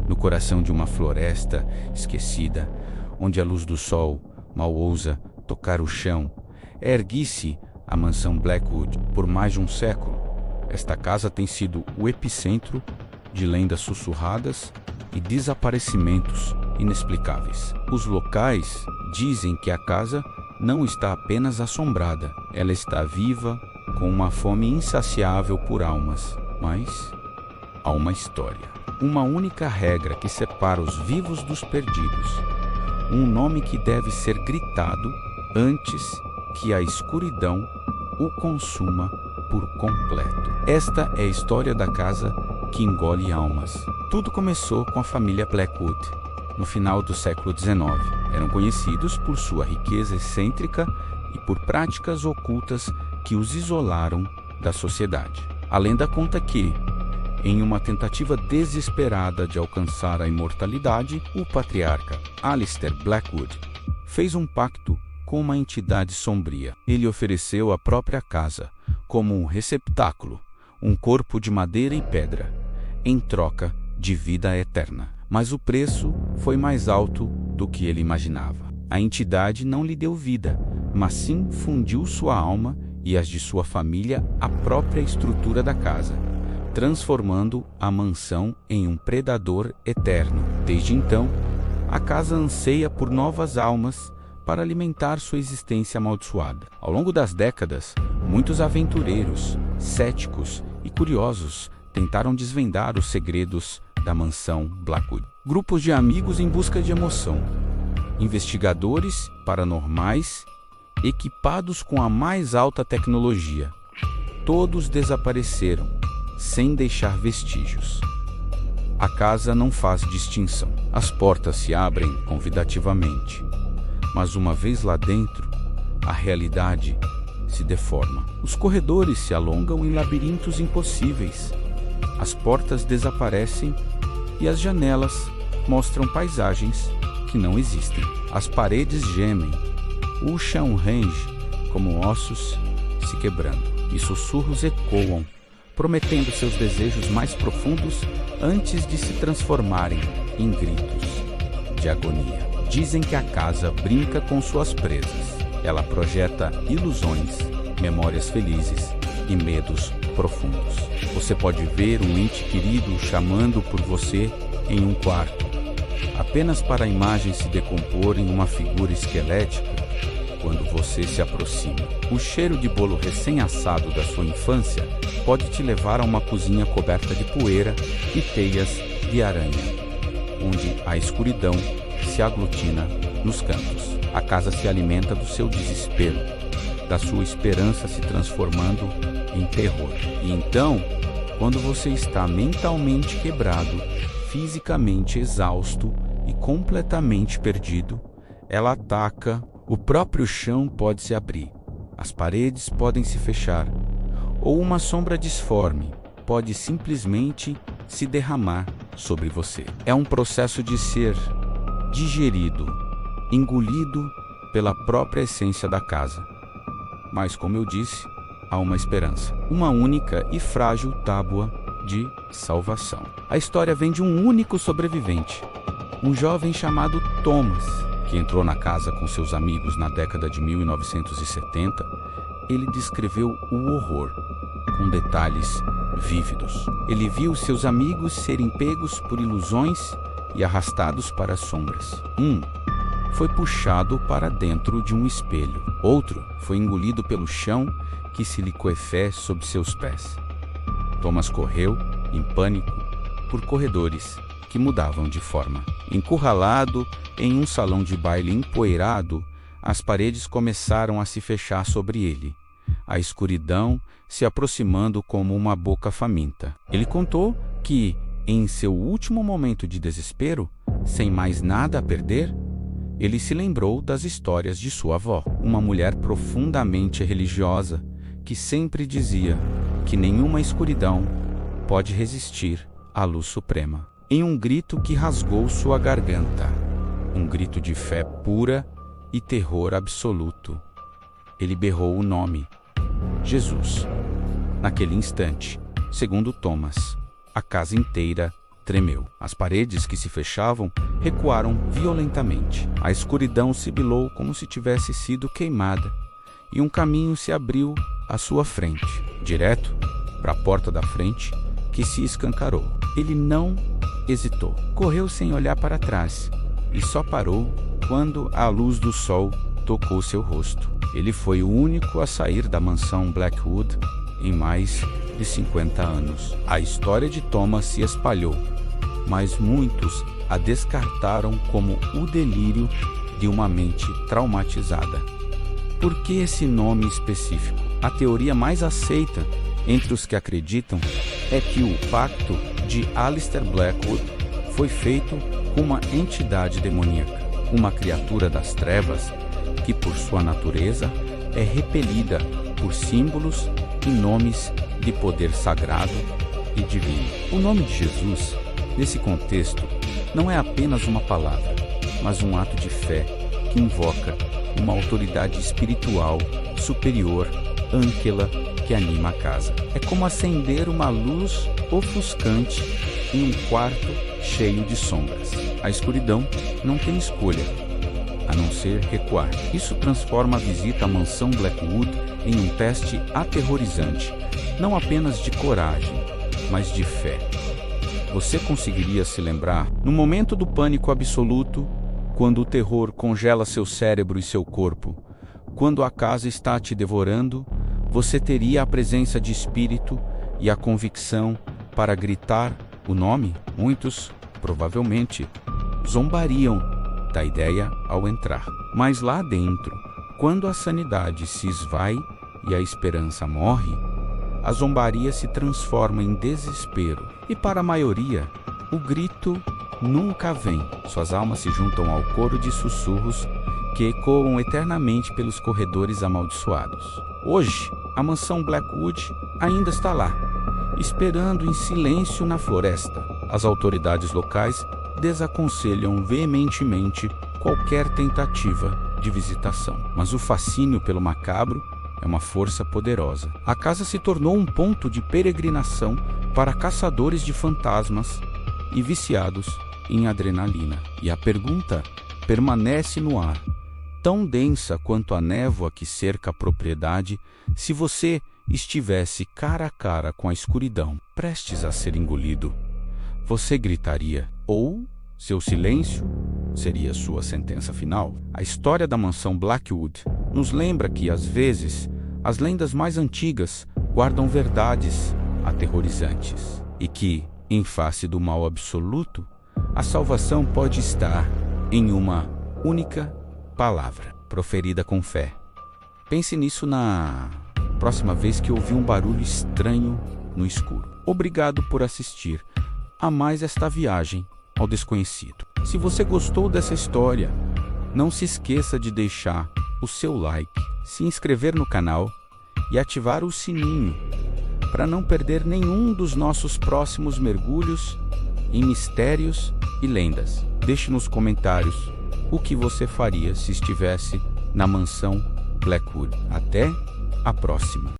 no coração de uma floresta esquecida, onde a luz do sol mal ousa tocar o chão, ergue-se a mansão Blackwood por mais de um século. Esta casa tem sido o epicentro de lendas sussurradas e desaparecimentos inexplicáveis. Os locais dizem que a casa não está apenas assombrada, ela está viva, com uma fome insaciável por almas. Mas há uma história, uma única regra que separa os vivos dos perdidos, um nome que deve ser gritado antes que a escuridão o consuma por completo. Esta é a história da casa que engole almas. Tudo começou com a família Blackwood. No final do século XIX, eram conhecidos por sua riqueza excêntrica e por práticas ocultas que os isolaram da sociedade. A lenda conta que, em uma tentativa desesperada de alcançar a imortalidade, o patriarca Alistair Blackwood fez um pacto com uma entidade sombria. Ele ofereceu a própria casa como um receptáculo, um corpo de madeira e pedra, em troca de vida eterna. Mas o preço foi mais alto do que ele imaginava. A entidade não lhe deu vida, mas sim fundiu sua alma e as de sua família à própria estrutura da casa, transformando a mansão em um predador eterno. Desde então, a casa anseia por novas almas para alimentar sua existência amaldiçoada. Ao longo das décadas, muitos aventureiros, céticos e curiosos tentaram desvendar os segredos da mansão Blackwood. Grupos de amigos em busca de emoção, investigadores paranormais equipados com a mais alta tecnologia. Todos desapareceram, sem deixar vestígios. A casa não faz distinção. As portas se abrem convidativamente, mas uma vez lá dentro, a realidade se deforma. Os corredores se alongam em labirintos impossíveis. As portas desaparecem e as janelas mostram paisagens que não existem. As paredes gemem, o chão range como ossos se quebrando, e sussurros ecoam, prometendo seus desejos mais profundos antes de se transformarem em gritos de agonia. Dizem que a casa brinca com suas presas. Ela projeta ilusões, memórias felizes e medos profundos. Você pode ver um ente querido chamando por você em um quarto, apenas para a imagem se decompor em uma figura esquelética quando você se aproxima. O cheiro de bolo recém-assado da sua infância pode te levar a uma cozinha coberta de poeira e teias de aranha, onde a escuridão se aglutina nos cantos. A casa se alimenta do seu desespero, da sua esperança se transformando em terror. E então, quando você está mentalmente quebrado, fisicamente exausto e completamente perdido, ela ataca. O próprio chão pode se abrir, as paredes podem se fechar, ou uma sombra disforme pode simplesmente se derramar sobre você. É um processo de ser digerido, engolido pela própria essência da casa. Mas, como eu disse, há uma esperança, uma única e frágil tábua de salvação. A história vem de um único sobrevivente, um jovem chamado Thomas, que entrou na casa com seus amigos na década de 1970. Ele descreveu o horror com detalhes vívidos. Ele viu seus amigos serem pegos por ilusões e arrastados para as sombras. Um foi puxado para dentro de um espelho. Outro foi engolido pelo chão que se liquefé sob seus pés. Thomas correu, em pânico, por corredores que mudavam de forma. Encurralado em um salão de baile empoeirado, as paredes começaram a se fechar sobre ele, a escuridão se aproximando como uma boca faminta. Ele contou que, em seu último momento de desespero, sem mais nada a perder, ele se lembrou das histórias de sua avó, uma mulher profundamente religiosa que sempre dizia que nenhuma escuridão pode resistir à luz suprema. Em um grito que rasgou sua garganta, um grito de fé pura e terror absoluto, ele berrou o nome: Jesus. Naquele instante, segundo Thomas, a casa inteira tremeu. As paredes que se fechavam recuaram violentamente. A escuridão sibilou como se tivesse sido queimada, e um caminho se abriu à sua frente, direto para a porta da frente, que se escancarou. Ele não hesitou. Correu sem olhar para trás, e só parou quando a luz do sol tocou seu rosto. Ele foi o único a sair da mansão Blackwood em mais de 50 anos. A história de Thomas se espalhou, mas muitos a descartaram como o delírio de uma mente traumatizada. Por que esse nome específico? A teoria mais aceita entre os que acreditam é que o pacto de Aleister Blackwood foi feito com uma entidade demoníaca, uma criatura das trevas que, por sua natureza, é repelida por símbolos e nomes de poder sagrado e divino. O nome de Jesus, nesse contexto, não é apenas uma palavra, mas um ato de fé que invoca uma autoridade espiritual superior, ângela, que anima a casa. É como acender uma luz ofuscante em um quarto cheio de sombras. A escuridão não tem escolha, a não ser recuar. Isso transforma a visita à mansão Blackwood em um teste aterrorizante, não apenas de coragem, mas de fé. Você conseguiria se lembrar, no momento do pânico absoluto, quando o terror congela seu cérebro e seu corpo, quando a casa está te devorando, você teria a presença de espírito e a convicção para gritar o nome? Muitos, provavelmente, zombariam da ideia ao entrar. Mas lá dentro, quando a sanidade se esvai e a esperança morre, a zombaria se transforma em desespero. E para a maioria, o grito nunca vem. Suas almas se juntam ao coro de sussurros que ecoam eternamente pelos corredores amaldiçoados. Hoje, a mansão Blackwood ainda está lá, esperando em silêncio na floresta. As autoridades locais desaconselham veementemente qualquer tentativa de visitação. Mas o fascínio pelo macabro é uma força poderosa. A casa se tornou um ponto de peregrinação para caçadores de fantasmas e viciados em adrenalina. E a pergunta permanece no ar, tão densa quanto a névoa que cerca a propriedade: se você estivesse cara a cara com a escuridão, prestes a ser engolido, você gritaria, ou seu silêncio seria sua sentença final? A história da mansão Blackwood nos lembra que, às vezes, as lendas mais antigas guardam verdades aterrorizantes e que, em face do mal absoluto, a salvação pode estar em uma única palavra, proferida com fé. Pense nisso na próxima vez que ouvir um barulho estranho no escuro. Obrigado por assistir a mais esta viagem ao desconhecido. Se você gostou dessa história, não se esqueça de deixar o seu like, se inscrever no canal e ativar o sininho para não perder nenhum dos nossos próximos mergulhos em mistérios e lendas. Deixe nos comentários o que você faria se estivesse na mansão Blackwood. Até a próxima!